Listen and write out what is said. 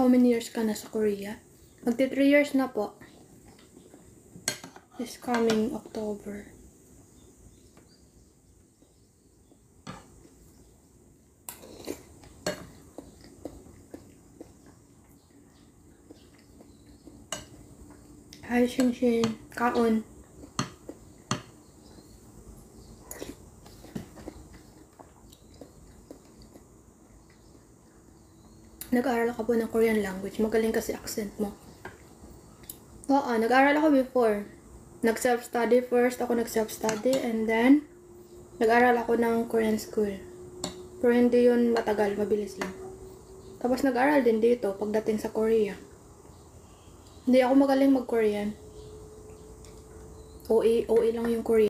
How many years ka na sa Korea? Magti 3 years na po. This coming October. Hi, Shinshin. Kaon. Nag-aaral ako po ng Korean language. Magaling kasi accent mo. Oo, nag-aaral ako before. Nag-self-study first. Ako nag-self-study. And then, nag-aaral ako ng Korean school. Pero hindi yun matagal. Mabilis lang. Tapos nag-aaral din dito pagdating sa Korea. Hindi ako magaling mag-Korean. OA lang yung Korean.